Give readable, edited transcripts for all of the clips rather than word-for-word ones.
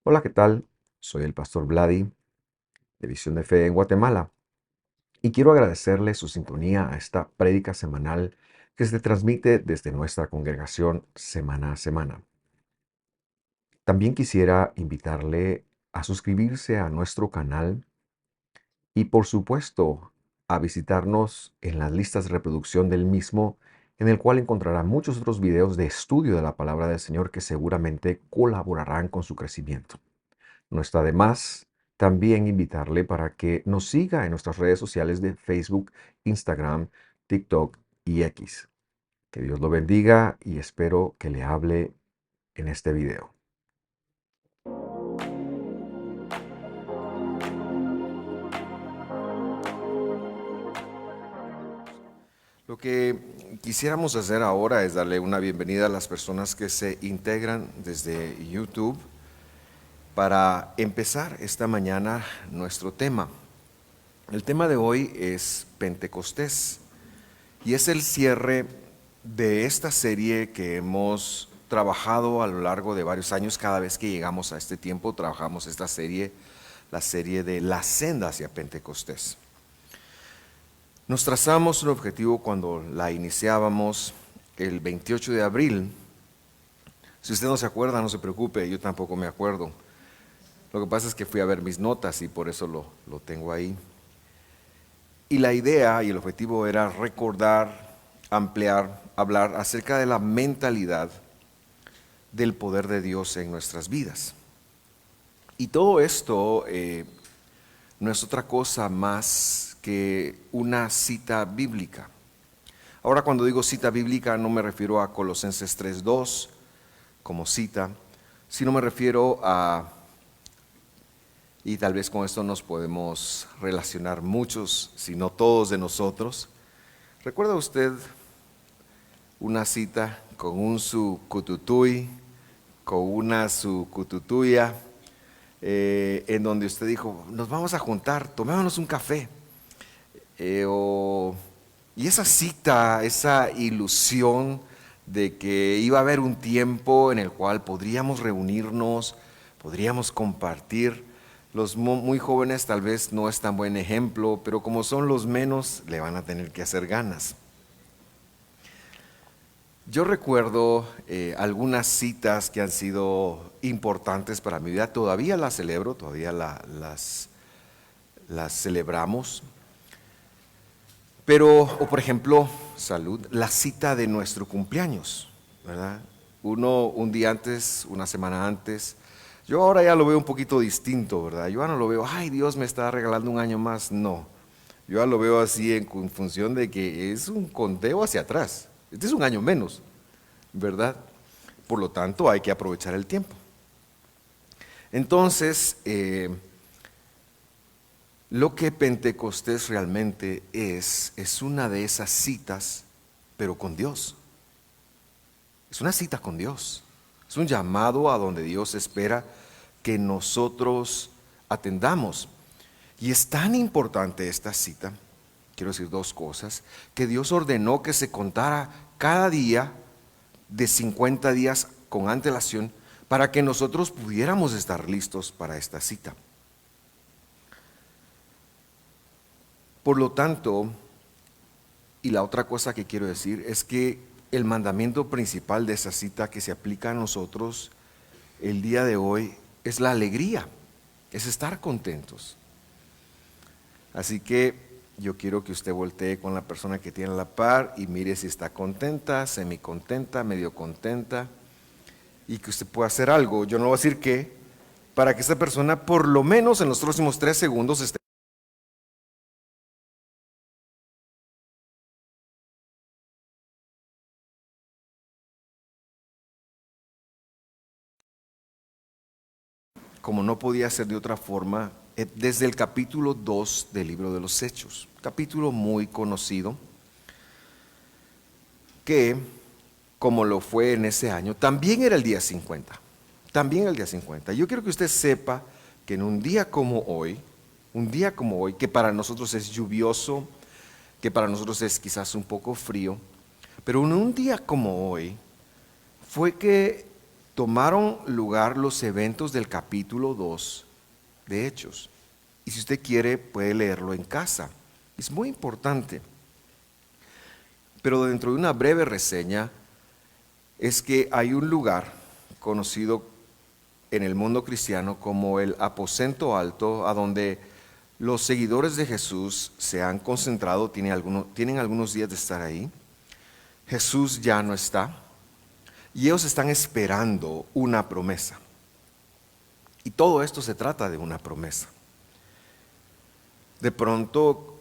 Hola, ¿qué tal? Soy el pastor Vladi de Visión de Fe en Guatemala y quiero agradecerle su sintonía a esta prédica semanal que se transmite desde nuestra congregación semana a semana. También quisiera invitarle a suscribirse a nuestro canal y por supuesto a visitarnos en las listas de reproducción del mismo, en el cual encontrará muchos otros videos de estudio de la palabra del Señor que seguramente colaborarán con su crecimiento. No está de más también invitarle para que nos siga en nuestras redes sociales de Facebook, Instagram, TikTok y X. Que Dios lo bendiga y espero que le hable en este video. Lo que quisiéramos hacer ahora es darle una bienvenida a las personas que se integran desde YouTube para empezar esta mañana nuestro tema. El tema de hoy es Pentecostés y es el cierre de esta serie que hemos trabajado a lo largo de varios años. Cada vez que llegamos a este tiempo trabajamos esta serie, la serie de la senda hacia Pentecostés. Nos trazamos un objetivo cuando la iniciábamos el 28 de abril. Si usted no se acuerda, no se preocupe, yo tampoco me acuerdo. Lo que pasa es que fui a ver mis notas y por eso lo tengo ahí. Y la idea y el objetivo era recordar, ampliar, hablar acerca de la mentalidad del poder de Dios en nuestras vidas. Y todo esto no es otra cosa más que una cita bíblica. Ahora, cuando digo cita bíblica no me refiero a Colosenses 3:2 como cita, sino me refiero a, y tal vez con esto nos podemos relacionar muchos, si no todos de nosotros. ¿Recuerda usted una cita con un su cututui, con una su cututuya, en donde usted dijo, nos vamos a juntar, tomémonos un café? Y esa cita, esa ilusión de que iba a haber un tiempo en el cual podríamos reunirnos, podríamos compartir. Los muy jóvenes tal vez no es tan buen ejemplo, pero como son los menos, le van a tener que hacer ganas. Yo recuerdo algunas citas que han sido importantes para mi vida, todavía las celebro, todavía las celebramos, pero, o por ejemplo, salud, la cita de nuestro cumpleaños, ¿verdad? Uno un día antes, una semana antes. Yo ahora ya lo veo un poquito distinto, ¿verdad? Yo ya no lo veo, ay, Dios me está regalando un año más, no. Yo ya lo veo así en función de que es un conteo hacia atrás. Este es un año menos, ¿verdad? Por lo tanto, hay que aprovechar el tiempo. Entonces, lo que Pentecostés realmente es una de esas citas, pero con Dios. Es una cita con Dios. Es un llamado a donde Dios espera que nosotros atendamos. Y es tan importante esta cita, quiero decir dos cosas, que Dios ordenó que se contara cada día de 50 días con antelación para que nosotros pudiéramos estar listos para esta cita. Por lo tanto, y la otra cosa que quiero decir es que el mandamiento principal de esa cita que se aplica a nosotros el día de hoy es la alegría, es estar contentos. Así que yo quiero que usted voltee con la persona que tiene a la par y mire si está contenta, semicontenta, medio contenta, y que usted pueda hacer algo. Yo no voy a decir qué, para que esta persona por lo menos en los próximos 3 segundos esté como no podía ser de otra forma, desde el capítulo 2 del libro de los Hechos, capítulo muy conocido, que como lo fue en ese año, también era el día 50, también el día 50. Yo quiero que usted sepa que en un día como hoy, que para nosotros es lluvioso, que para nosotros es quizás un poco frío, pero en un día como hoy, fue que tomaron lugar los eventos del capítulo 2 de Hechos. Y si usted quiere, puede leerlo en casa. Es muy importante. Pero dentro de una breve reseña, es que hay un lugar conocido en el mundo cristiano como el aposento alto, a donde los seguidores de Jesús se han concentrado, tienen algunos días de estar ahí. Jesús ya no está y ellos están esperando una promesa. Y todo esto se trata de una promesa. De pronto,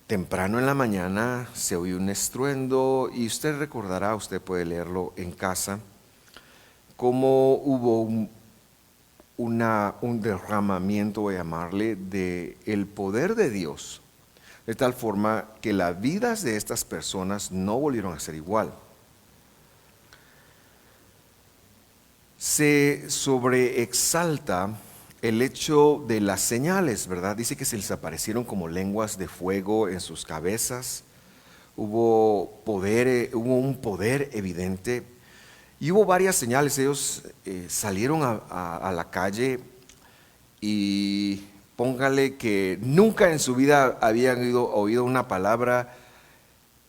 temprano en la mañana, se oye un estruendo y usted recordará, usted puede leerlo en casa, cómo hubo un derramamiento, voy a llamarle, del poder de Dios, de tal forma que las vidas de estas personas no volvieron a ser igual. Se sobreexalta el hecho de las señales, ¿verdad? Dice que se les aparecieron como lenguas de fuego en sus cabezas, hubo un poder evidente y hubo varias señales. Ellos salieron a la calle y póngale que nunca en su vida habían oído una palabra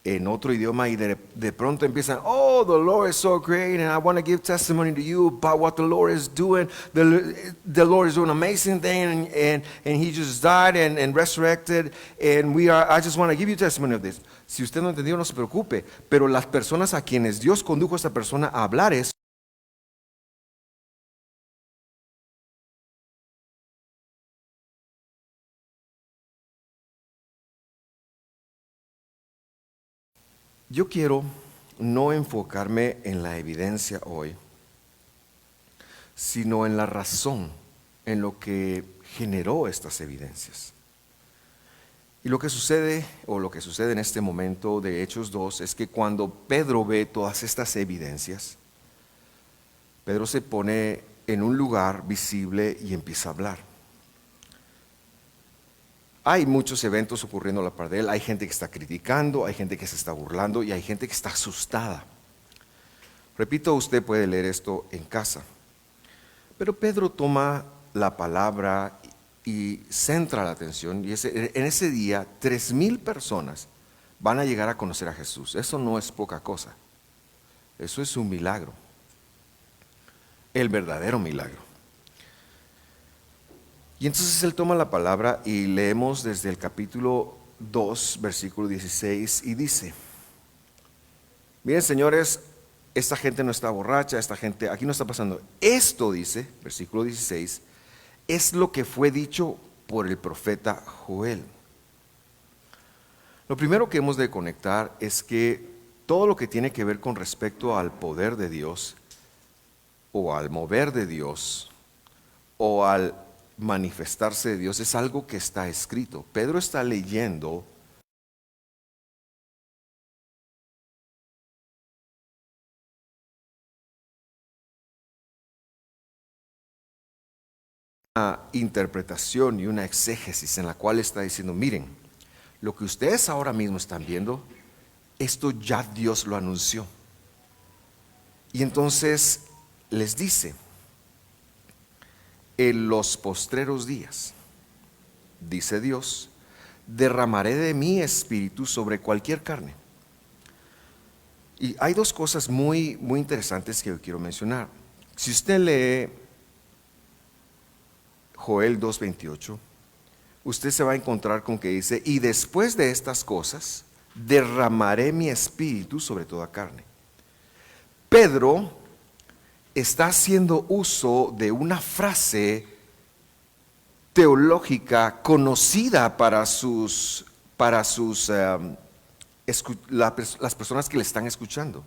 en otro idioma y de pronto empiezan, oh, the Lord is so great and I want to give testimony to you about what the Lord is doing. The Lord is doing an amazing thing and He just died and resurrected and I just want to give you testimony of this. Si usted no entendió, no se preocupe, pero las personas a quienes Dios condujo a esta persona a hablar eso, yo quiero no enfocarme en la evidencia hoy, sino en la razón, en lo que generó estas evidencias. Y lo que sucede en este momento de Hechos 2 es que cuando Pedro ve todas estas evidencias, Pedro se pone en un lugar visible y empieza a hablar. Hay muchos eventos ocurriendo a la par de él, hay gente que está criticando, hay gente que se está burlando y hay gente que está asustada. Repito, usted puede leer esto en casa. Pero Pedro toma la palabra y centra la atención y en ese día 3,000 personas van a llegar a conocer a Jesús. Eso no es poca cosa, eso es un milagro, el verdadero milagro. Y entonces él toma la palabra y leemos desde el capítulo 2, versículo 16 y dice, miren señores, esta gente no está borracha, esta gente, aquí no está pasando. Esto dice, versículo 16, es lo que fue dicho por el profeta Joel. Lo primero que hemos de conectar es que todo lo que tiene que ver con respecto al poder de Dios, o al mover de Dios, o al manifestarse de Dios, es algo que está escrito. Pedro está leyendo una interpretación y una exégesis en la cual está diciendo, miren, lo que ustedes ahora mismo están viendo, esto ya Dios lo anunció. Y entonces les dice, en los postreros días, dice Dios, derramaré de mi espíritu sobre cualquier carne. Y hay dos cosas muy interesantes que yo quiero mencionar. Si usted lee Joel 2:28, usted se va a encontrar con que dice, y después de estas cosas, derramaré mi espíritu sobre toda carne. Pedro está haciendo uso de una frase teológica conocida para las personas que le están escuchando.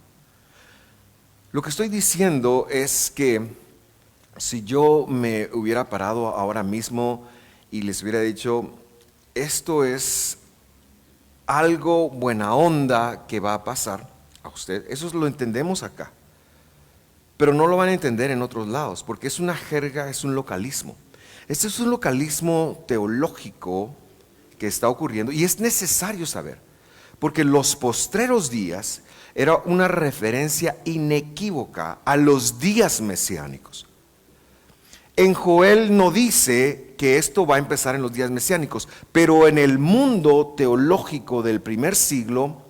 Lo que estoy diciendo es que si yo me hubiera parado ahora mismo y les hubiera dicho, esto es algo buena onda que va a pasar a usted, eso lo entendemos acá. Pero no lo van a entender en otros lados, porque es una jerga, es un localismo. Este es un localismo teológico que está ocurriendo y es necesario saber, porque los postreros días era una referencia inequívoca a los días mesiánicos. En Joel no dice que esto va a empezar en los días mesiánicos, pero en el mundo teológico del primer siglo,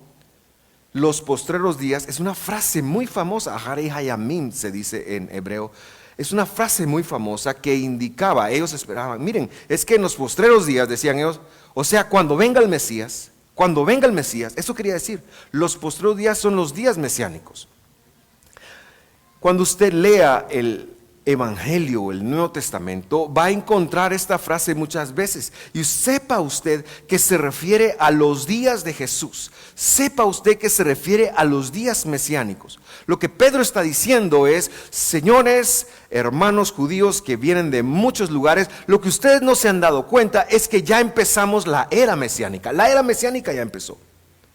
los postreros días es una frase muy famosa, Aharei Hayamim se dice en hebreo, es una frase muy famosa que indicaba, ellos esperaban, miren, es que en los postreros días, decían ellos, o sea, cuando venga el Mesías, eso quería decir, los postreros días son los días mesiánicos. Cuando usted lea el Evangelio o el Nuevo Testamento, va a encontrar esta frase muchas veces. Y sepa usted que se refiere a los días de Jesús. Sepa usted que se refiere a los días mesiánicos. Lo que Pedro está diciendo es, señores, hermanos judíos que vienen de muchos lugares, lo que ustedes no se han dado cuenta es que ya empezamos la era mesiánica. La era mesiánica ya empezó.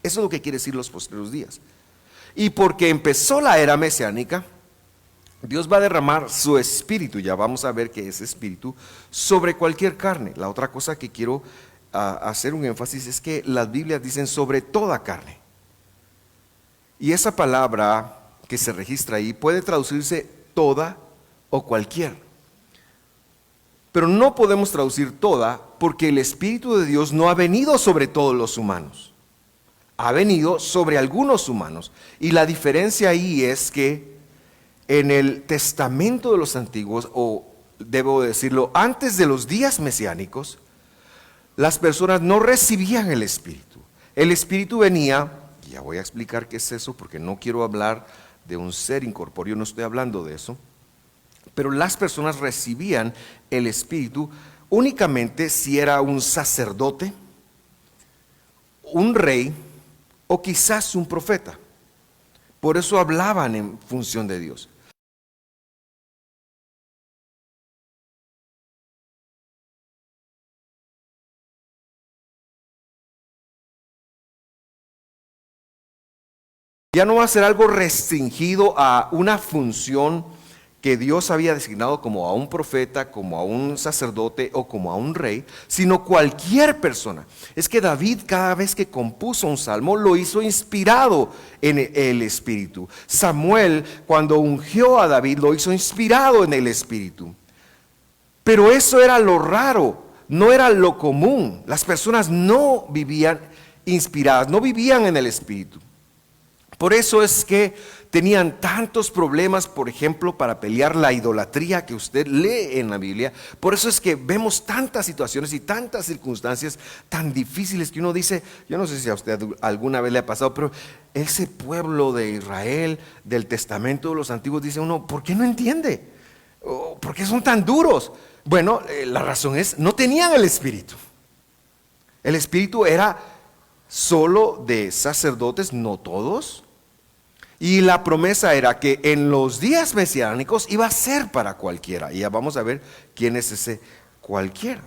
Eso es lo que quiere decir los postreros días. Y porque empezó la era mesiánica, Dios va a derramar su espíritu, ya vamos a ver que es espíritu, sobre cualquier carne. La otra cosa que quiero hacer un énfasis es que las Biblias dicen sobre toda carne. Y esa palabra que se registra ahí puede traducirse toda o cualquier. Pero no podemos traducir toda porque el Espíritu de Dios no ha venido sobre todos los humanos. Ha venido sobre algunos humanos. Y la diferencia ahí es que en el testamento de los antiguos, o debo decirlo, antes de los días mesiánicos, las personas no recibían el Espíritu. El Espíritu venía, ya voy a explicar qué es eso, porque no quiero hablar de un ser incorpóreo, no estoy hablando de eso, pero las personas recibían el Espíritu únicamente si era un sacerdote, un rey o quizás un profeta. Por eso hablaban en función de Dios. Ya no va a ser algo restringido a una función que Dios había designado como a un profeta, como a un sacerdote o como a un rey, sino cualquier persona. Es que David cada vez que compuso un salmo lo hizo inspirado en el Espíritu. Samuel cuando ungió a David lo hizo inspirado en el Espíritu. Pero eso era lo raro, no era lo común. Las personas no vivían inspiradas, no vivían en el Espíritu. Por eso es que tenían tantos problemas, por ejemplo, para pelear la idolatría que usted lee en la Biblia. Por eso es que vemos tantas situaciones y tantas circunstancias tan difíciles que uno dice, yo no sé si a usted alguna vez le ha pasado, pero ese pueblo de Israel, del Testamento de los Antiguos, dice uno, ¿por qué no entiende? ¿Por qué son tan duros? Bueno, la razón es, no tenían el Espíritu. El Espíritu era solo de sacerdotes, no todos. Y la promesa era que en los días mesiánicos iba a ser para cualquiera. Y ya vamos a ver quién es ese cualquiera.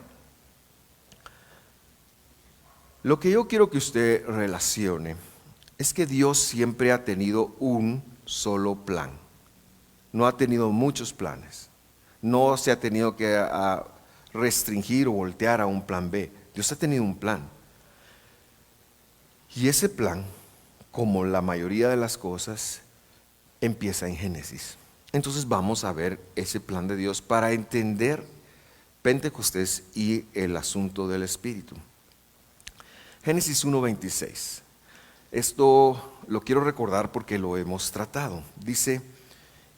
Lo que yo quiero que usted relacione es que Dios siempre ha tenido un solo plan. No ha tenido muchos planes. No se ha tenido que restringir o voltear a un plan B. Dios ha tenido un plan. Y ese plan, como la mayoría de las cosas, empieza en Génesis. Entonces vamos a ver ese plan de Dios para entender Pentecostés y el asunto del Espíritu. Génesis 1:26. Esto lo quiero recordar porque lo hemos tratado. Dice,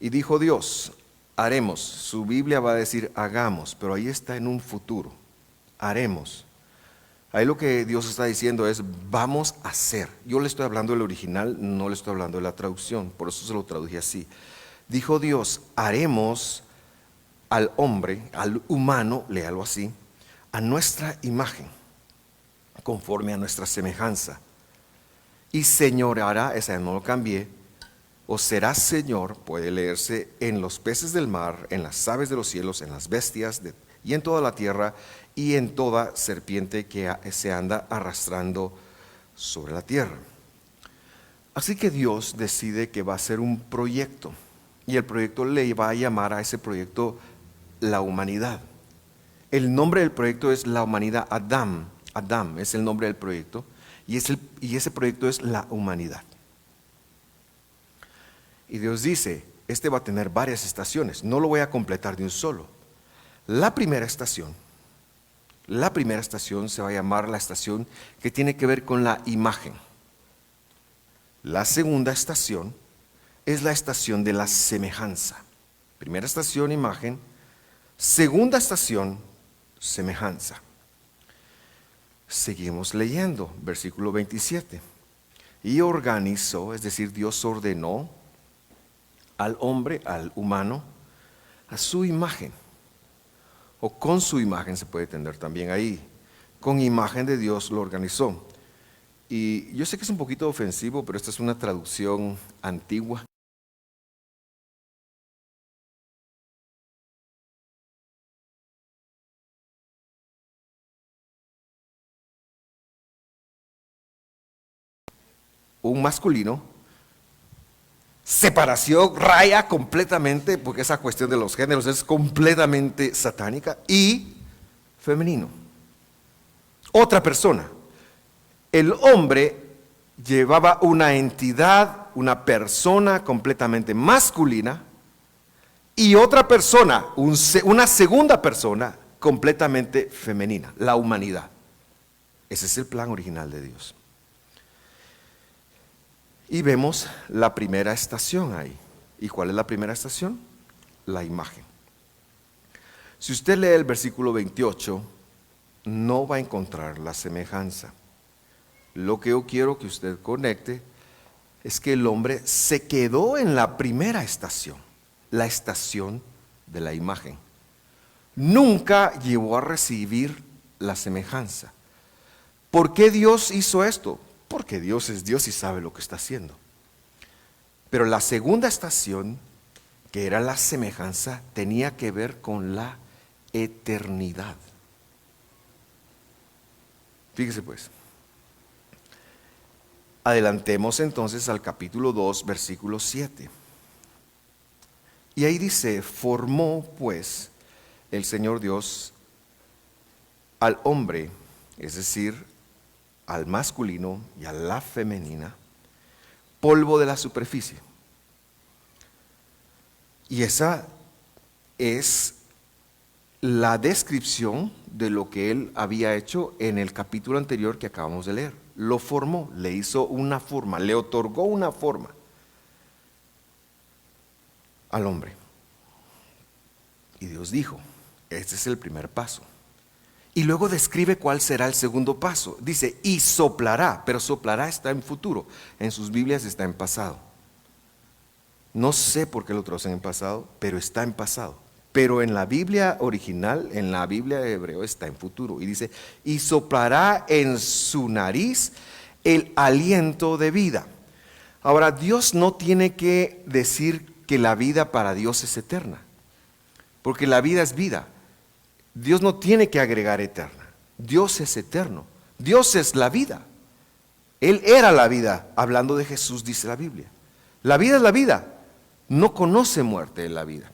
y dijo Dios, haremos. Su Biblia va a decir hagamos, pero ahí está en un futuro. Haremos. Ahí lo que Dios está diciendo es, vamos a hacer. Yo le estoy hablando del original, no le estoy hablando de la traducción, por eso se lo traduje así. Dijo Dios, haremos al hombre, al humano, léalo así, a nuestra imagen, conforme a nuestra semejanza. Y señoreará, esa no lo cambié, o será señor, puede leerse, en los peces del mar, en las aves de los cielos, en las bestias y en toda la tierra, y en toda serpiente que se anda arrastrando sobre la tierra. Así que Dios decide que va a ser un proyecto, y el proyecto le va a llamar a ese proyecto la humanidad. El nombre del proyecto es la humanidad Adam. Adam es el nombre del proyecto, Y ese proyecto es la humanidad. Y Dios dice, este va a tener varias estaciones, no lo voy a completar de un solo. La primera estación se va a llamar la estación que tiene que ver con la imagen. La segunda estación es la estación de la semejanza. Primera estación, imagen. Segunda estación, semejanza. Seguimos leyendo, versículo 27. Y organizó, es decir, Dios ordenó al hombre, al humano, a su imagen. O con su imagen se puede entender también ahí. Con imagen de Dios lo organizó. Y yo sé que es un poquito ofensivo, pero esta es una traducción antigua. Un masculino, separación, raya completamente, porque esa cuestión de los géneros es completamente satánica, y femenino. Otra persona. El hombre llevaba una entidad, una persona completamente masculina, y otra persona, una segunda persona completamente femenina, la humanidad. Ese es el plan original de Dios. Y vemos la primera estación ahí. ¿Y cuál es la primera estación? La imagen. Si usted lee el versículo 28, no va a encontrar la semejanza. Lo que yo quiero que usted conecte es que el hombre se quedó en la primera estación, la estación de la imagen. Nunca llegó a recibir la semejanza. ¿Por qué Dios hizo esto? Porque Dios es Dios y sabe lo que está haciendo. Pero la segunda estación, que era la semejanza, tenía que ver con la eternidad. Fíjese pues. Adelantemos entonces al capítulo 2, versículo 7. Y ahí dice, formó pues el Señor Dios al hombre, es decir, al masculino y a la femenina, polvo de la superficie. Y esa es la descripción de lo que él había hecho en el capítulo anterior que acabamos de leer. Lo formó, le hizo una forma, le otorgó una forma al hombre. Y Dios dijo, este es el primer paso. Y luego describe cuál será el segundo paso. Dice, y soplará, pero soplará está en futuro. En sus Biblias está en pasado. No sé por qué lo traducen en pasado, pero está en pasado. Pero en la Biblia original, en la Biblia de hebreo, está en futuro. Y dice, y soplará en su nariz el aliento de vida. Ahora, Dios no tiene que decir que la vida para Dios es eterna, porque la vida es vida. Dios no tiene que agregar eterna. Dios es eterno. Dios es la vida. Él era la vida. Hablando de Jesús, dice la Biblia. La vida es la vida. No conoce muerte en la vida.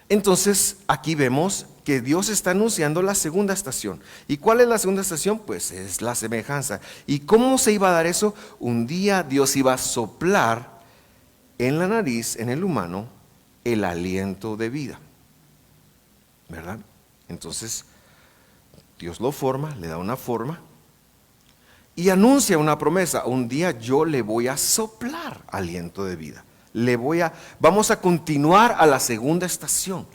Entonces, aquí vemos que Dios está anunciando la segunda estación. ¿Y cuál es la segunda estación? Pues es la semejanza. ¿Y cómo se iba a dar eso? Un día Dios iba a soplar en la nariz, en el humano, el aliento de vida. ¿Verdad? Entonces, Dios lo forma, le da una forma y anuncia una promesa. Un día yo le voy a soplar aliento de vida. Vamos a continuar a la segunda estación,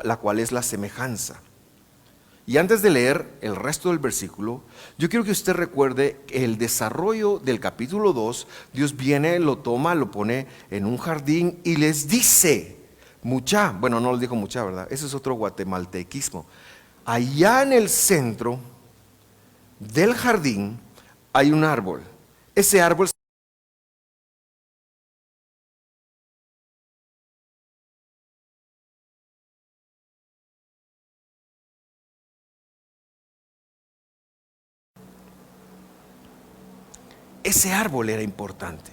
la cual es la semejanza. Y antes de leer el resto del versículo, yo quiero que usted recuerde el desarrollo del capítulo 2. Dios viene, lo toma, lo pone en un jardín y les dice, bueno, no les dijo mucha, ¿verdad? Ese es otro guatemaltequismo. Allá en el centro del jardín hay un árbol. Ese árbol era importante.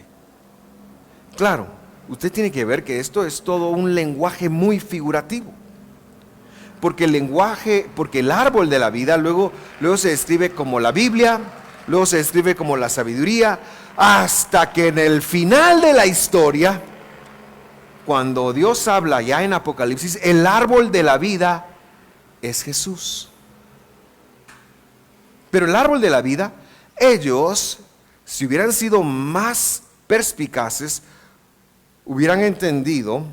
Claro, usted tiene que ver que esto es todo un lenguaje muy figurativo. Porque el árbol de la vida luego se describe como la Biblia, luego se describe como la sabiduría, hasta que en el final de la historia, cuando Dios habla ya en Apocalipsis, el árbol de la vida es Jesús. Pero el árbol de la vida, ellos, si hubieran sido más perspicaces, hubieran entendido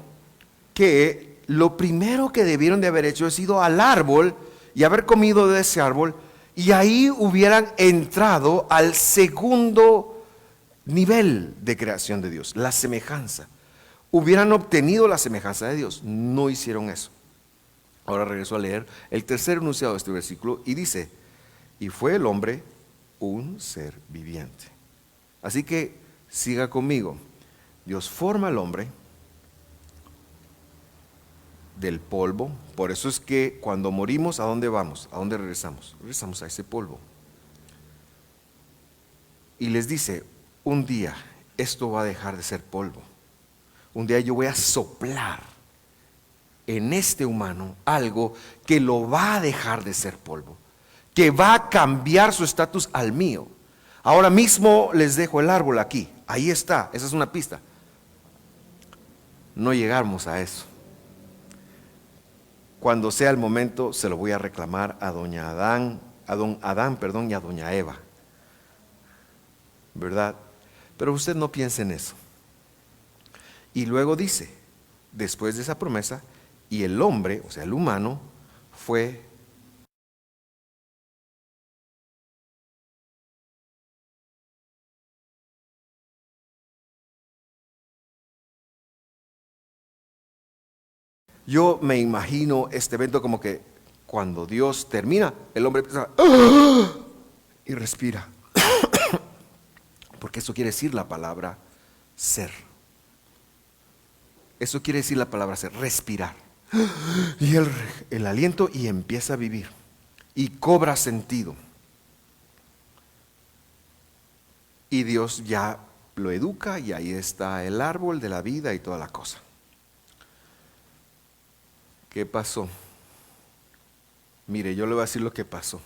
que lo primero que debieron de haber hecho es ido al árbol y haber comido de ese árbol, y ahí hubieran entrado al segundo nivel de creación de Dios, la semejanza. Hubieran obtenido la semejanza de Dios. No hicieron eso. Ahora regreso a leer el tercer enunciado de este versículo y dice: y fue el hombre un ser viviente. Así que siga conmigo. Dios forma al hombre del polvo. Por eso es que cuando morimos, ¿a dónde vamos? ¿A dónde regresamos? Regresamos a ese polvo. Y les dice: un día esto va a dejar de ser polvo. Un día yo voy a soplar en este humano algo que lo va a dejar de ser polvo, que va a cambiar su estatus al mío. Ahora mismo les dejo el árbol aquí. Ahí está, esa es una pista. No llegamos a eso. Cuando sea el momento, se lo voy a reclamar a don Adán, y a doña Eva. ¿Verdad? Pero usted no piense en eso. Y luego dice, después de esa promesa, y el hombre, o sea, el humano, fue yo me imagino este evento como que cuando Dios termina, el hombre empieza y respira. Porque eso quiere decir la palabra ser. Eso quiere decir la palabra ser, respirar. Y el aliento, y empieza a vivir. Y cobra sentido. Y Dios ya lo educa, y ahí está el árbol de la vida y toda la cosa. ¿Qué pasó? Mire, yo le voy a decir lo que pasó.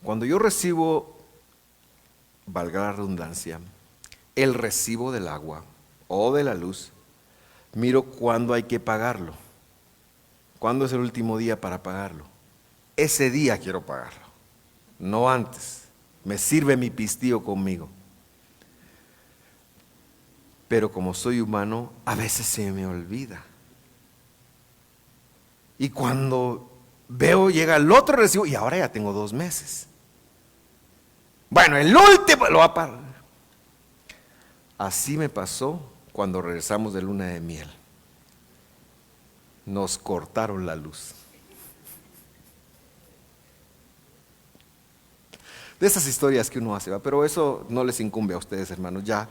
Cuando yo recibo, valga la redundancia, el recibo del agua o de la luz, miro cuándo hay que pagarlo. ¿Cuándo es el último día para pagarlo? Ese día quiero pagarlo, no antes. Me sirve mi pistillo conmigo. Pero como soy humano, a veces se me olvida. Y cuando veo, llega el otro recibo, y ahora ya tengo 2 meses. Bueno, el último lo va a pagar. Así me pasó cuando regresamos de luna de miel. Nos cortaron la luz. De esas historias que uno hace, ¿va? Pero eso no les incumbe a ustedes, hermanos. Ya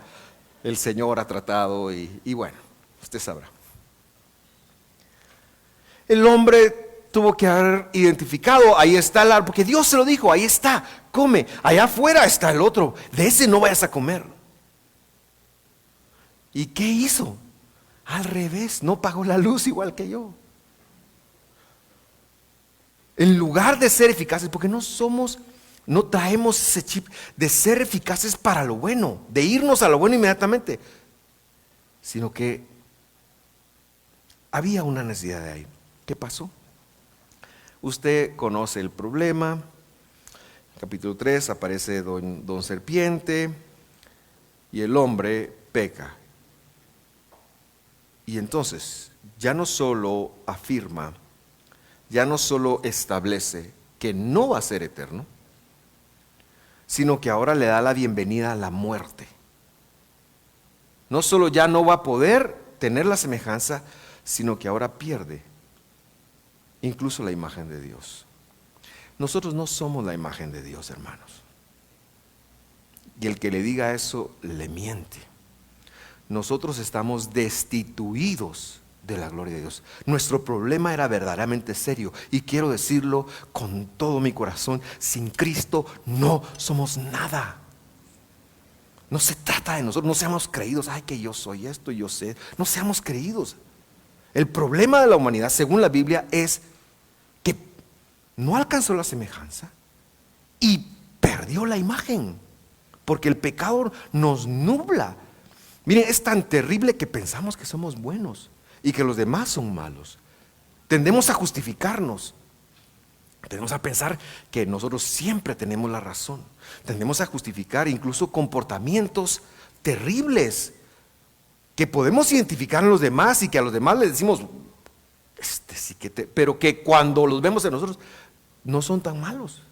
el Señor ha tratado y bueno, usted sabrá. El hombre tuvo que haber identificado, ahí está el árbol, porque Dios se lo dijo, ahí está, come. Allá afuera está el otro, de ese no vayas a comer. ¿Y qué hizo? Al revés, no pagó la luz igual que yo. En lugar de ser eficaces, porque no traemos ese chip de ser eficaces para lo bueno, de irnos a lo bueno inmediatamente, sino que había una necesidad de ahí. ¿Qué pasó? Usted conoce el problema. Capítulo 3 aparece don Serpiente y el hombre peca. Y entonces ya no solo afirma, ya no solo establece que no va a ser eterno, sino que ahora le da la bienvenida a la muerte. No solo ya no va a poder tener la semejanza, sino que ahora pierde incluso la imagen de Dios. Nosotros no somos la imagen de Dios, hermanos. Y el que le diga eso, le miente. Nosotros estamos destituidos de la gloria de Dios. Nuestro problema era verdaderamente serio, y quiero decirlo con todo mi corazón: sin Cristo no somos nada. No se trata de nosotros, no seamos creídos. Ay, que yo soy esto, yo sé. No seamos creídos. El problema de la humanidad, según la Biblia, es que no alcanzó la semejanza y perdió la imagen, porque el pecado nos nubla. Miren, es tan terrible que pensamos que somos buenos y que los demás son malos. Tendemos a justificarnos. Tendemos a pensar que nosotros siempre tenemos la razón. Tendemos a justificar incluso comportamientos terribles que podemos identificar en los demás y que a los demás les decimos, sí pero que cuando los vemos en nosotros no son tan malos.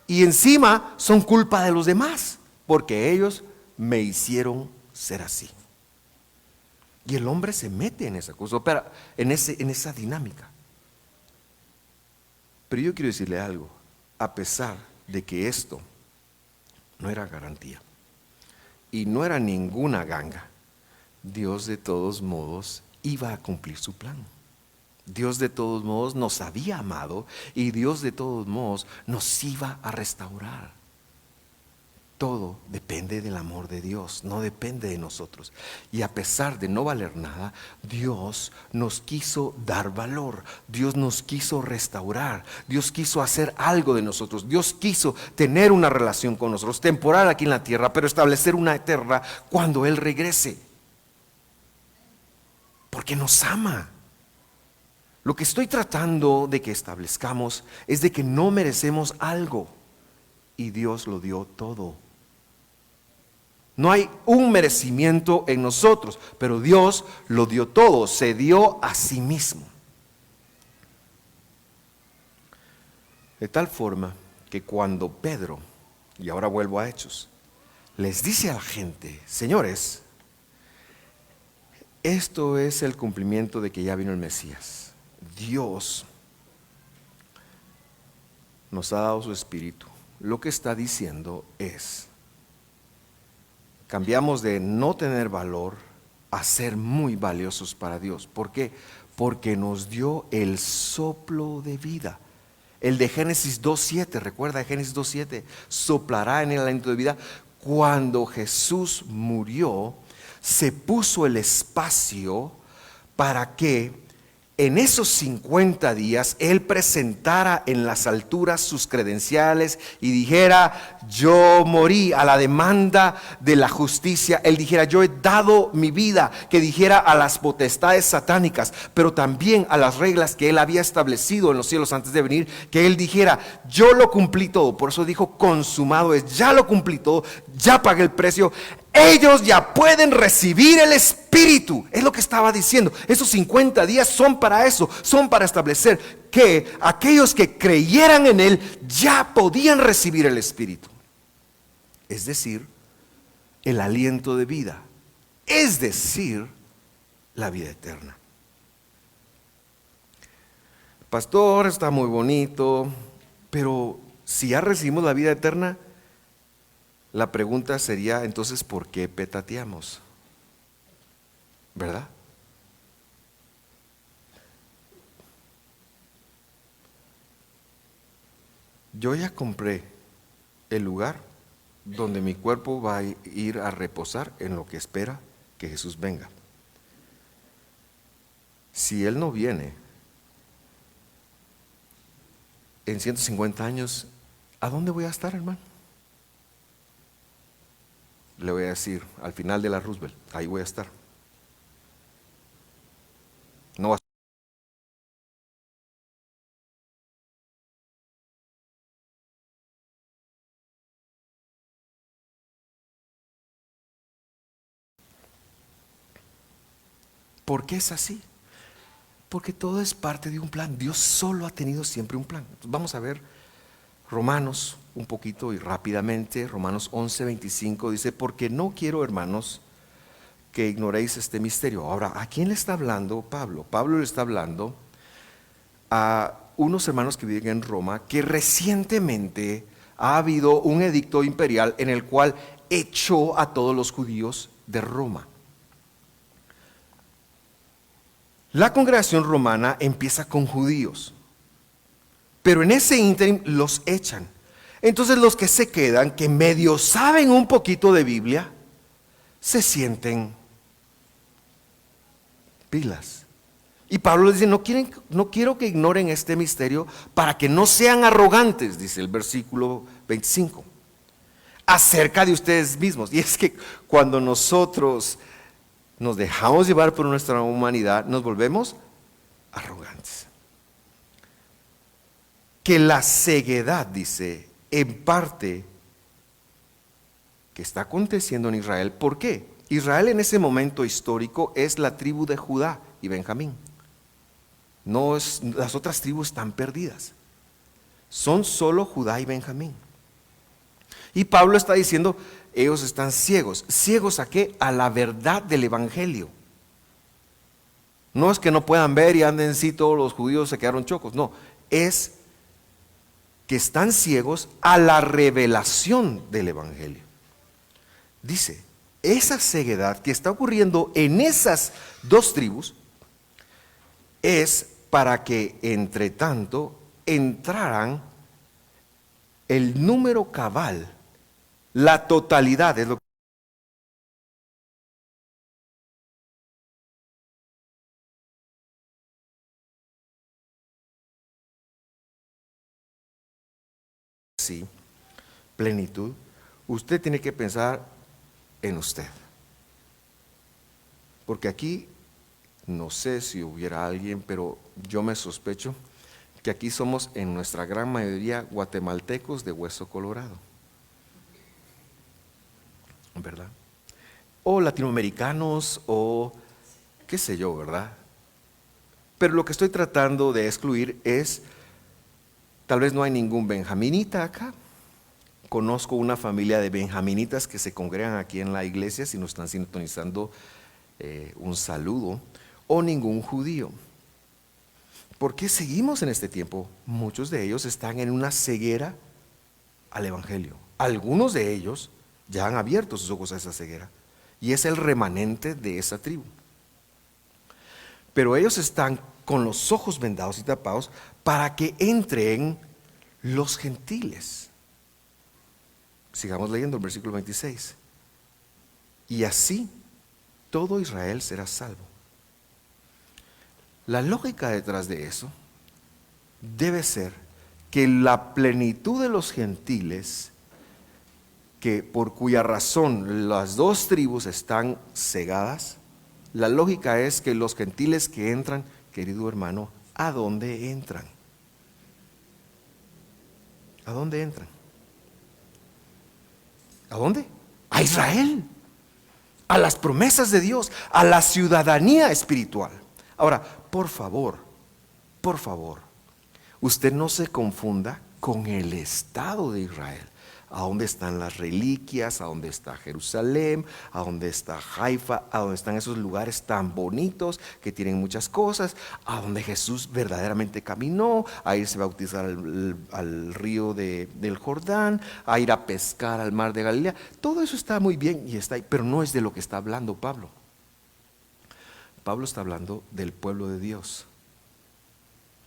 Y encima son culpa de los demás, porque ellos me hicieron ser así. Y el hombre se mete en esa cosa, en esa dinámica. Pero yo quiero decirle algo, a pesar de que esto no era garantía y no era ninguna ganga, Dios de todos modos iba a cumplir su plan. Dios de todos modos nos había amado y Dios de todos modos nos iba a restaurar. Todo depende del amor de Dios, no depende de nosotros. Y a pesar de no valer nada, Dios nos quiso dar valor, Dios nos quiso restaurar, Dios quiso hacer algo de nosotros, Dios quiso tener una relación con nosotros, temporal aquí en la tierra, pero establecer una eterna cuando Él regrese. Porque nos ama. Lo que estoy tratando de que establezcamos es de que no merecemos algo y Dios lo dio todo. No hay un merecimiento en nosotros, pero Dios lo dio todo, se dio a sí mismo. De tal forma que cuando Pedro, y ahora vuelvo a Hechos, les dice a la gente, señores, esto es el cumplimiento de que ya vino el Mesías. Dios nos ha dado su espíritu. Lo que está diciendo es, cambiamos de no tener valor a ser muy valiosos para Dios. ¿Por qué? Porque nos dio el soplo de vida. El de Génesis 2:7, recuerda Génesis 2:7, soplará en el aliento de vida. Cuando Jesús murió, se puso el espacio para que en esos 50 días Él presentara en las alturas sus credenciales y dijera, yo morí a la demanda de la justicia. Él dijera, yo he dado mi vida, que dijera a las potestades satánicas, pero también a las reglas que Él había establecido en los cielos antes de venir, que Él dijera, yo lo cumplí todo. Por eso dijo, consumado es, ya lo cumplí todo, ya pagué el precio. Ellos ya pueden recibir el Espíritu. Es lo que estaba diciendo. Esos 50 días son para eso, son para establecer que aquellos que creyeran en Él ya podían recibir el Espíritu. Es decir, el aliento de vida. Es decir, la vida eterna. Pastor, está muy bonito, pero si ya recibimos la vida eterna, la pregunta sería entonces, ¿por qué petateamos? ¿Verdad? Yo ya compré el lugar donde mi cuerpo va a ir a reposar en lo que espera que Jesús venga. Si Él no viene en 150 años, ¿a dónde voy a estar, hermano? Le voy a decir, al final de la Roosevelt, ahí voy a estar. No va a... ¿Por qué es así? Porque todo es parte de un plan. Dios solo ha tenido siempre un plan. Entonces vamos a ver Romanos un poquito y rápidamente. Romanos 11:25 dice, porque no quiero, hermanos, que ignoréis este misterio. Ahora, ¿a quién le está hablando Pablo? Pablo le está hablando a unos hermanos que viven en Roma, que recientemente ha habido un edicto imperial en el cual echó a todos los judíos de Roma. La congregación romana empieza con judíos, pero en ese ínterim los echan. Entonces los que se quedan, que medio saben un poquito de Biblia, se sienten pilas. Y Pablo les dice, no quiero que ignoren este misterio para que no sean arrogantes, dice el versículo 25. acerca de ustedes mismos. Y es que cuando nosotros nos dejamos llevar por nuestra humanidad, nos volvemos arrogantes. Que la ceguedad, dice, en parte, que está aconteciendo en Israel. ¿Por qué? Israel en ese momento histórico es la tribu de Judá y Benjamín. No es, las otras tribus están perdidas. Son solo Judá y Benjamín. Y Pablo está diciendo, ellos están ciegos. ¿Ciegos a qué? A la verdad del evangelio. No es que no puedan ver y anden sí, todos los judíos se quedaron chocos. No, es que están ciegos a la revelación del evangelio. Dice, esa ceguedad que está ocurriendo en esas dos tribus es para que entre tanto entraran el número cabal, la totalidad, es lo que sí, plenitud. Usted tiene que pensar en usted. Porque aquí, no sé si hubiera alguien, pero yo me sospecho que aquí somos en nuestra gran mayoría guatemaltecos de hueso colorado. ¿Verdad? O latinoamericanos o qué sé yo, ¿verdad? Pero lo que estoy tratando de excluir es, tal vez no hay ningún benjaminita acá. Conozco una familia de benjaminitas que se congregan aquí en la iglesia, si nos están sintonizando, un saludo, o ningún judío. ¿Por qué seguimos en este tiempo? Muchos de ellos están en una ceguera al evangelio. Algunos de ellos ya han abierto sus ojos a esa ceguera y es el remanente de esa tribu. Pero ellos están con los ojos vendados y tapados para que entren los gentiles. Sigamos leyendo el versículo 26. Y así todo Israel será salvo. La lógica detrás de eso debe ser que la plenitud de los gentiles, que por cuya razón las dos tribus están cegadas, la lógica es que los gentiles que entran, querido hermano, ¿a dónde entran? ¿A dónde entran? ¿A dónde? A Israel, a las promesas de Dios, a la ciudadanía espiritual. Ahora, por favor, usted no se confunda con el Estado de Israel. ¿A dónde están las reliquias? ¿A dónde está Jerusalén? ¿A dónde está Haifa? ¿A dónde están esos lugares tan bonitos que tienen muchas cosas? ¿A dónde Jesús verdaderamente caminó? A irse a bautizar al río del Jordán, a ir a pescar al mar de Galilea. Todo eso está muy bien y está ahí, pero no es de lo que está hablando Pablo. Pablo está hablando del pueblo de Dios,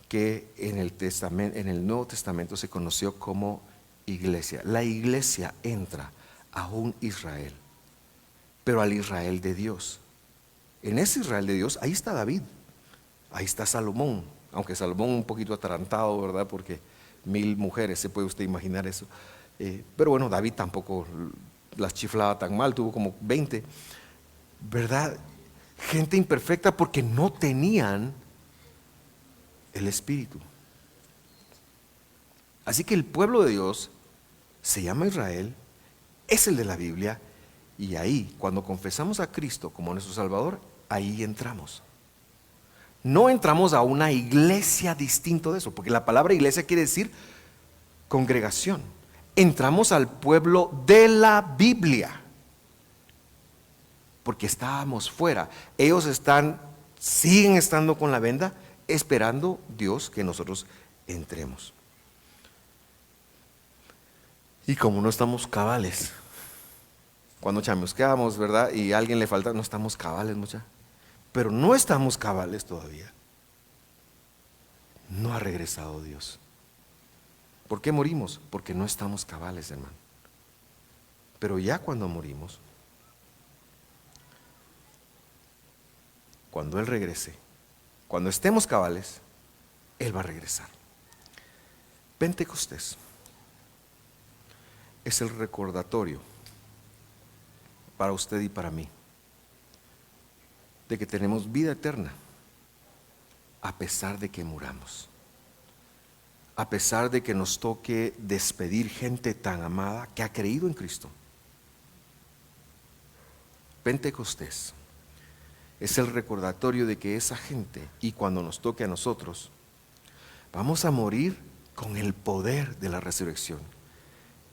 que en el Nuevo Testamento se conoció como iglesia. La iglesia entra a un Israel, pero al Israel de Dios. En ese Israel de Dios, ahí está David, ahí está Salomón, aunque Salomón un poquito atarantado, ¿verdad? Porque 1000 mujeres, se puede usted imaginar eso. Pero bueno, David tampoco las chiflaba tan mal, tuvo como 20, ¿verdad? Gente imperfecta porque no tenían el Espíritu. Así que el pueblo de Dios se llama Israel, es el de la Biblia, y ahí, cuando confesamos a Cristo como nuestro Salvador, ahí entramos. No entramos a una iglesia distinto de eso, porque la palabra iglesia quiere decir congregación. Entramos al pueblo de la Biblia, porque estábamos fuera. Ellos siguen estando con la venda, esperando Dios que nosotros entremos. Y como no estamos cabales, cuando chamusqueamos, ¿verdad? Y a alguien le falta, no estamos cabales, mucha. Pero no estamos cabales todavía. No ha regresado Dios. ¿Por qué morimos? Porque no estamos cabales, hermano. Pero ya cuando morimos, cuando Él regrese, cuando estemos cabales, Él va a regresar. Pentecostés. es el recordatorio para usted y para mí de que tenemos vida eterna a pesar de que muramos, a pesar de que nos toque despedir gente tan amada que ha creído en Cristo. Pentecostés es el recordatorio de que esa gente, y cuando nos toque a nosotros, vamos a morir con el poder de la resurrección.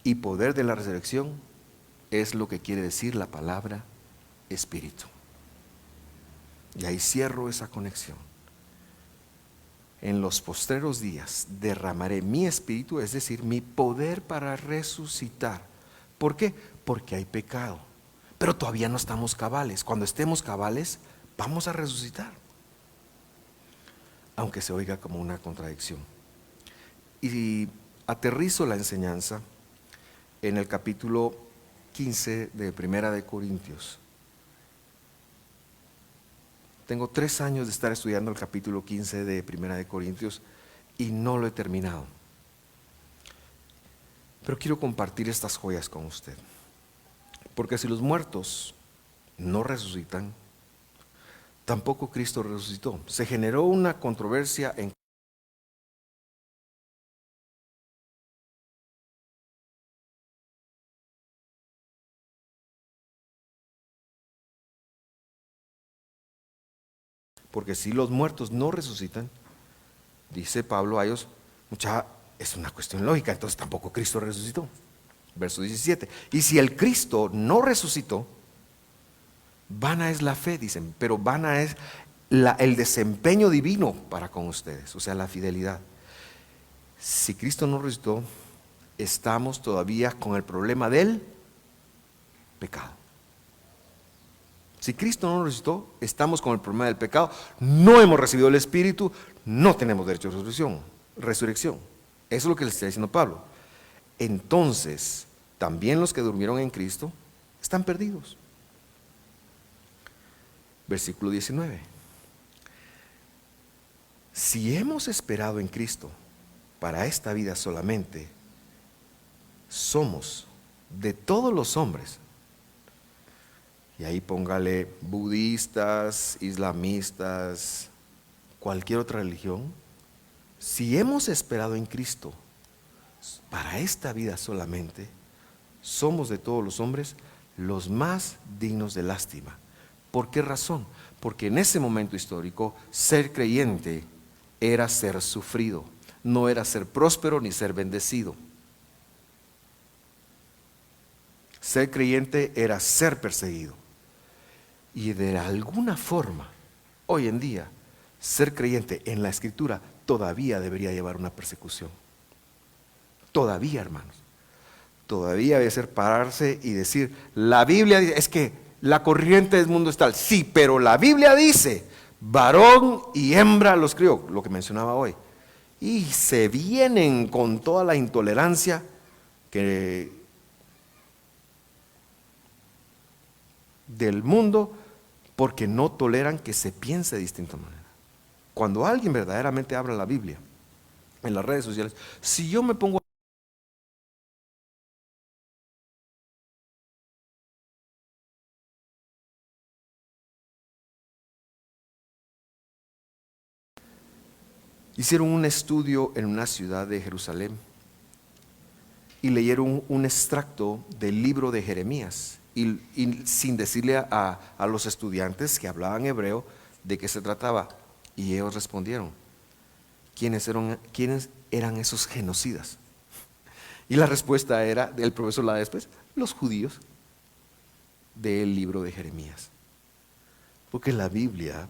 Y poder de la resurrección es lo que quiere decir la palabra espíritu. Y ahí cierro esa conexión. En los postreros días derramaré mi espíritu, es decir, mi poder para resucitar. ¿Por qué? Porque hay pecado. Pero todavía no estamos cabales. Cuando estemos cabales, vamos a resucitar. Aunque se oiga como una contradicción. Y aterrizo la enseñanza en el capítulo 15 de Primera de Corintios. Tengo 3 años de estar estudiando el capítulo 15 de Primera de Corintios y no lo he terminado. Pero quiero compartir estas joyas con usted. Porque si los muertos no resucitan, tampoco Cristo resucitó. Se generó una controversia en porque si los muertos no resucitan, dice Pablo a ellos, es una cuestión lógica, entonces tampoco Cristo resucitó. Verso 17. Y si el Cristo no resucitó, vana es la fe, dicen, pero vana es el desempeño divino para con ustedes, o sea, la fidelidad. Si Cristo no resucitó, estamos todavía con el problema del pecado. Si Cristo no resucitó, estamos con el problema del pecado, no hemos recibido el Espíritu, no tenemos derecho a resurrección. Eso es lo que le está diciendo Pablo. Entonces, también los que durmieron en Cristo están perdidos. Versículo 19. Si hemos esperado en Cristo para esta vida solamente, somos de todos los hombres. Y ahí póngale budistas, islamistas, cualquier otra religión. Si hemos esperado en Cristo para esta vida solamente, somos de todos los hombres los más dignos de lástima. ¿Por qué razón? Porque en ese momento histórico, ser creyente era ser sufrido, no era ser próspero ni ser bendecido. Ser creyente era ser perseguido. Y de alguna forma, hoy en día, ser creyente en la Escritura todavía debería llevar una persecución. Todavía, hermanos. Todavía debe ser pararse y decir, la Biblia dice, es que la corriente del mundo es tal. Sí, pero la Biblia dice, varón y hembra los crió, lo que mencionaba hoy. Y se vienen con toda la intolerancia del mundo, porque no toleran que se piense de distinta manera. Cuando alguien verdaderamente abra la Biblia en las redes sociales, si yo me pongo hicieron un estudio en una ciudad de Jerusalén y leyeron un extracto del libro de Jeremías y sin decirle a los estudiantes que hablaban hebreo de qué se trataba, y ellos respondieron, ¿quiénes eran esos genocidas? Y la respuesta era, el profesor la después, los judíos del libro de Jeremías. Porque la Biblia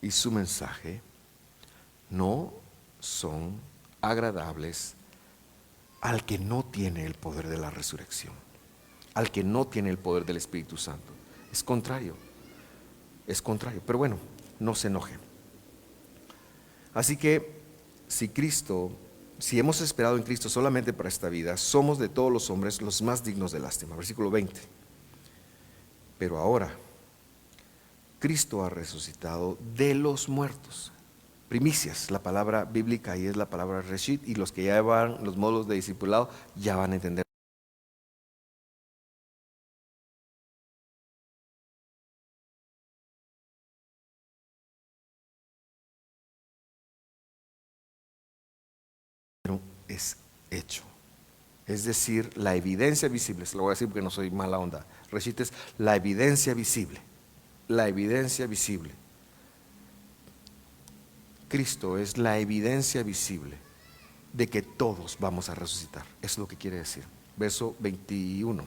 y su mensaje no son agradables al que no tiene el poder de la resurrección, al que no tiene el poder del Espíritu Santo. Es contrario, pero bueno, no se enoje. Así que si hemos esperado en Cristo solamente para esta vida, somos de todos los hombres los más dignos de lástima. Versículo 20. Pero ahora, Cristo ha resucitado de los muertos. Primicias, la palabra bíblica ahí es la palabra reshit, y los que ya llevan los módulos de discipulado ya van a entender. es hecho. Es decir, la evidencia visible, se lo voy a decir porque no soy mala onda. Reshit es la evidencia visible. La evidencia visible. Cristo es la evidencia visible de que todos vamos a resucitar. Eso es lo que quiere decir. Verso 21.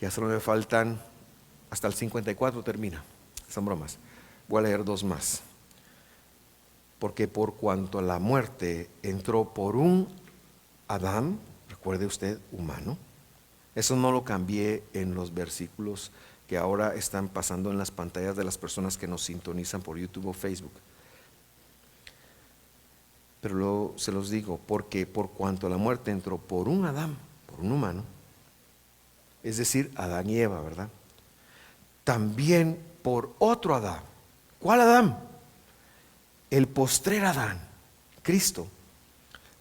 Ya solo me faltan, hasta el 54 termina. Son bromas. Voy a leer 2 más. Porque por cuanto la muerte entró por un Adán, recuerde usted, humano. Eso no lo cambié en los versículos que ahora están pasando en las pantallas de las personas que nos sintonizan por YouTube o Facebook. Pero luego se los digo, porque por cuanto la muerte entró por un Adán, por un humano, es decir, Adán y Eva, ¿verdad? También por otro Adán. ¿Cuál Adán? El postrer Adán, Cristo,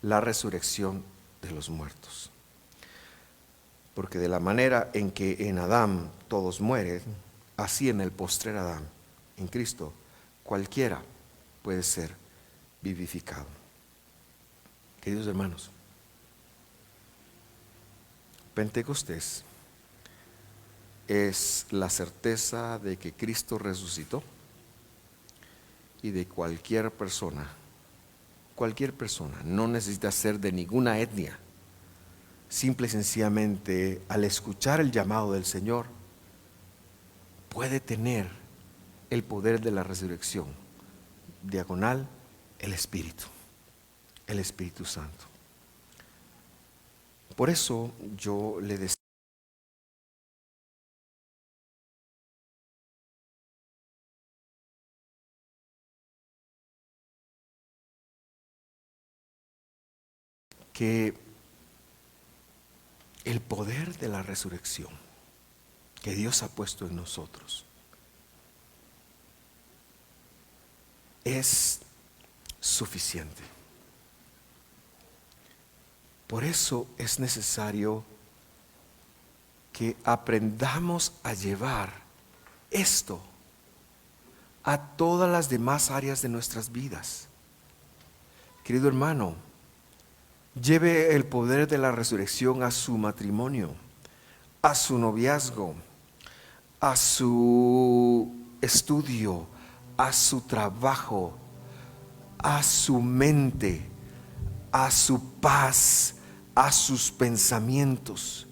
la resurrección de los muertos. Porque de la manera en que en Adán todos mueren, así en el postrer Adán, en Cristo, cualquiera puede ser vivificado. Queridos hermanos, Pentecostés es la certeza de que Cristo resucitó y de cualquier persona, no necesita ser de ninguna etnia. Simple y sencillamente, al escuchar el llamado del Señor, puede tener el poder de la resurrección. Diagonal, el Espíritu Santo. Por eso yo le decía que el poder de la resurrección que Dios ha puesto en nosotros es suficiente. Por eso es necesario que aprendamos a llevar esto a todas las demás áreas de nuestras vidas. Querido hermano, lleve el poder de la resurrección a su matrimonio, a su noviazgo, a su estudio, a su trabajo, a su mente, a su paz, a sus pensamientos.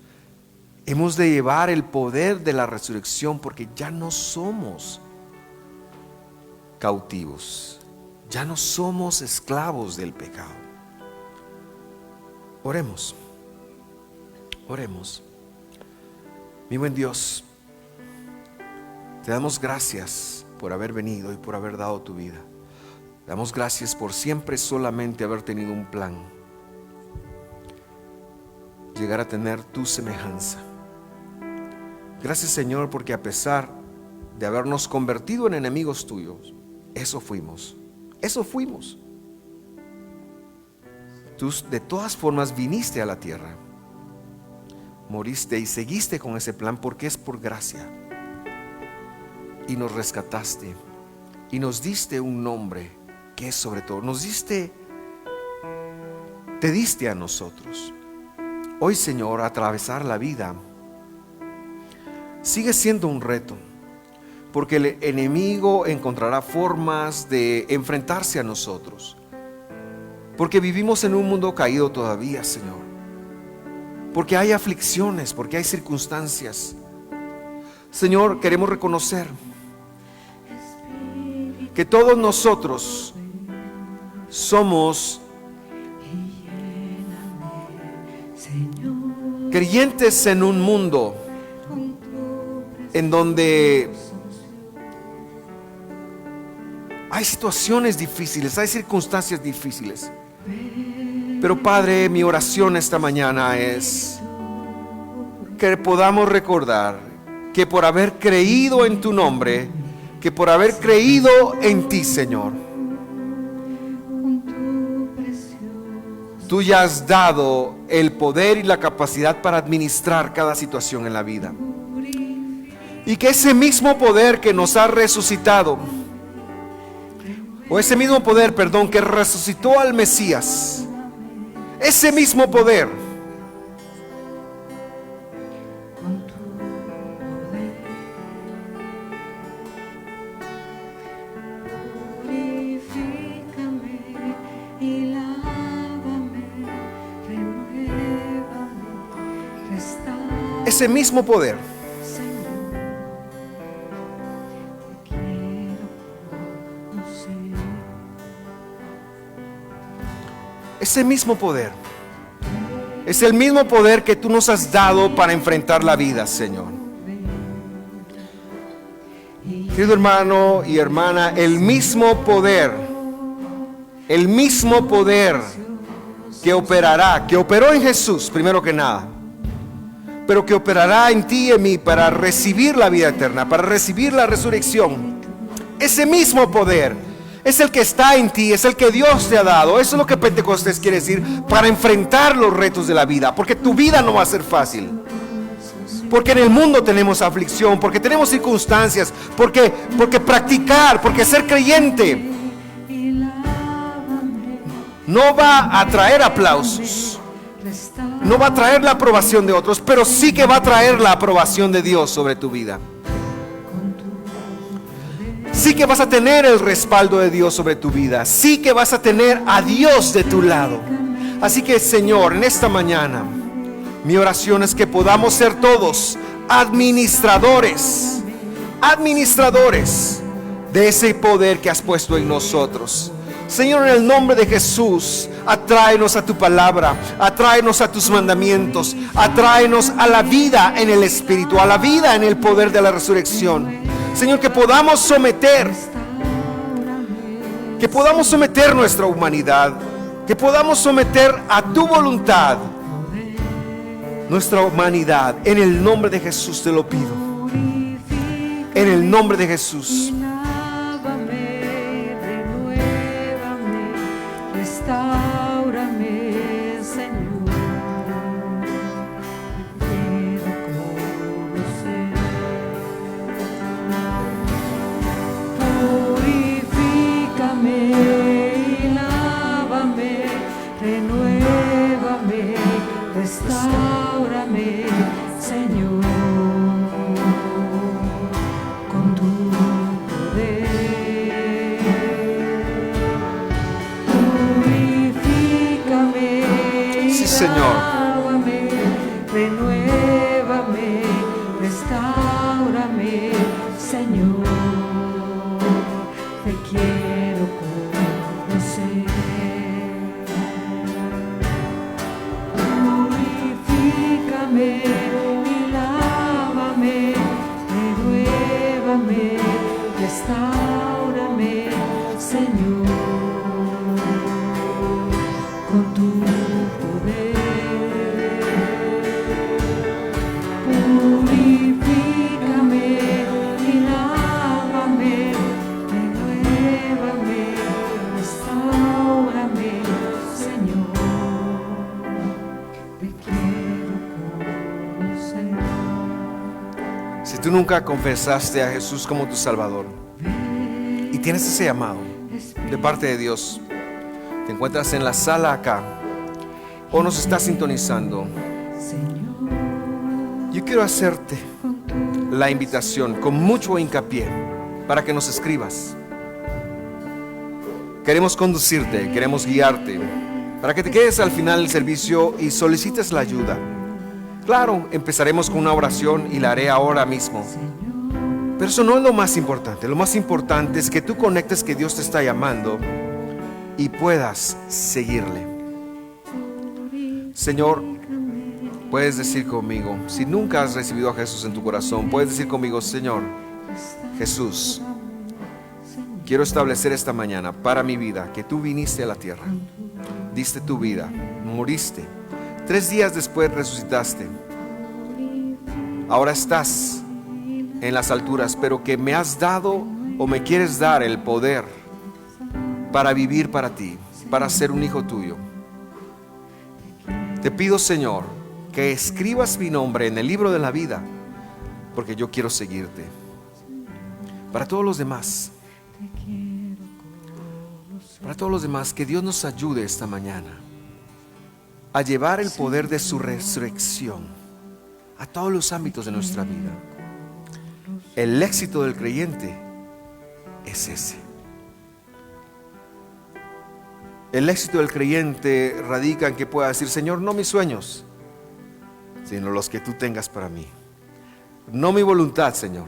Hemos de llevar el poder de la resurrección porque ya no somos cautivos, ya no somos esclavos del pecado. Oremos. Mi buen Dios, te damos gracias por haber venido y por haber dado tu vida. Te damos gracias por siempre solamente haber tenido un plan: llegar a tener tu semejanza. Gracias, Señor, porque a pesar de habernos convertido en enemigos tuyos, eso fuimos. Tú de todas formas viniste a la tierra, moriste y seguiste con ese plan porque es por gracia. Y nos rescataste y nos diste un nombre que es sobre todo. Te diste a nosotros. Hoy, Señor, atravesar la vida sigue siendo un reto, porque el enemigo encontrará formas de enfrentarse a nosotros. Porque vivimos en un mundo caído todavía, Señor. Porque hay aflicciones, porque hay circunstancias. Señor, queremos reconocer que todos nosotros somos creyentes en un mundo en donde hay situaciones difíciles, hay circunstancias difíciles. Pero Padre, mi oración esta mañana es que podamos recordar que por haber creído en tu nombre, que por haber creído en ti, Señor, tú ya has dado el poder y la capacidad para administrar cada situación en la vida. Y que ese mismo poder que nos ha resucitado, o ese mismo poder, que resucitó al Mesías, ese mismo poder. Con tu poder, purifícame y lávame, renuévame, restaura. Ese mismo poder. Señor, te quiero conocer. Ese mismo poder. Es el mismo poder que tú nos has dado para enfrentar la vida, Señor. Querido hermano y hermana, el mismo poder que operará, que operó en Jesús, primero que nada, pero que operará en ti y en mí para recibir la vida eterna, para recibir la resurrección. Ese mismo poder es el que está en ti, es el que Dios te ha dado. Eso es lo que Pentecostés quiere decir, para enfrentar los retos de la vida, porque tu vida no va a ser fácil. Porque en el mundo tenemos aflicción, porque tenemos circunstancias, porque practicar, porque ser creyente no va a traer aplausos, no va a traer la aprobación de otros, pero sí que va a traer la aprobación de Dios sobre tu vida. Sí que vas a tener el respaldo de Dios sobre tu vida. Sí que vas a tener a Dios de tu lado. Así que, Señor, en esta mañana mi oración es que podamos ser todos administradores de ese poder que has puesto en nosotros. Señor, en el nombre de Jesús, atráenos a tu palabra, atráenos a tus mandamientos, atráenos a la vida en el Espíritu, a la vida en el poder de la resurrección. Señor, que podamos someter nuestra humanidad, que podamos someter a tu voluntad nuestra humanidad. En el nombre de Jesús te lo pido. En el nombre de Jesús. Lávame, renuévame, restáurame, Señor. Quiero conocer. Purifícame y lávame, renuévame, restáurame, Señor. Con tu poder, purifícame y Sí, Señor. lávame, renuévame, restáurame, Señor. Te quiero conocer. Purifícame y lávame, renuévame, restáurame, Señor, con tu poder. Purifícame y lávame, renuévame, restáurame, Señor. Te quiero conocer. Si tú nunca confesaste a Jesús como tu Salvador y tienes ese llamado de parte de Dios, te encuentras en la sala acá o nos estás sintonizando, yo quiero hacerte la invitación con mucho hincapié para que nos escribas. Queremos conducirte, queremos guiarte para que te quedes al final del servicio y solicites la ayuda. Claro, empezaremos con una oración y la haré ahora mismo. Pero eso no es lo más importante. Lo más importante es que tú conectes que Dios te está llamando y puedas seguirle. Señor, puedes decir conmigo, si nunca has recibido a Jesús en tu corazón, puedes decir conmigo: Señor Jesús, quiero establecer esta mañana para mi vida que tú viniste a la tierra, diste tu vida, moriste, 3 días después resucitaste. Ahora estás en las alturas, pero que me has dado o me quieres dar el poder para vivir para ti, para ser un hijo tuyo. Te pido, Señor, que escribas mi nombre en el libro de la vida, porque yo quiero seguirte. Para todos los demás, que Dios nos ayude esta mañana a llevar el poder de su resurrección a todos los ámbitos de nuestra vida. El éxito del creyente es ese. El éxito del creyente radica en que pueda decir: Señor, no mis sueños, sino los que tú tengas para mí. No mi voluntad, Señor,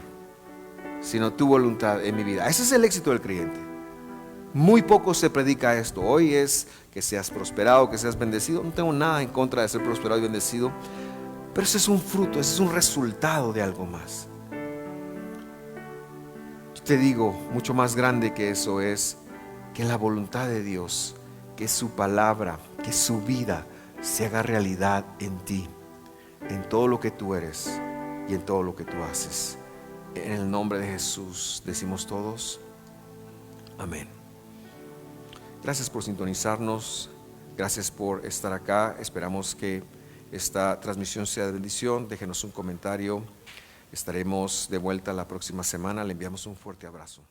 sino tu voluntad en mi vida. Ese es el éxito del creyente. Muy poco se predica esto. Hoy es que seas prosperado, que seas bendecido. No tengo nada en contra de ser prosperado y bendecido, pero ese es un fruto, ese es un resultado de algo más. Yo te digo, mucho más grande que eso es que la voluntad de Dios, que su palabra, que su vida se haga realidad en ti, en todo lo que tú eres y en todo lo que tú haces. En el nombre de Jesús decimos todos, amén. Gracias por sintonizarnos, gracias por estar acá. Esperamos que esta transmisión sea de bendición. Déjenos un comentario. Estaremos de vuelta la próxima semana. Le enviamos un fuerte abrazo.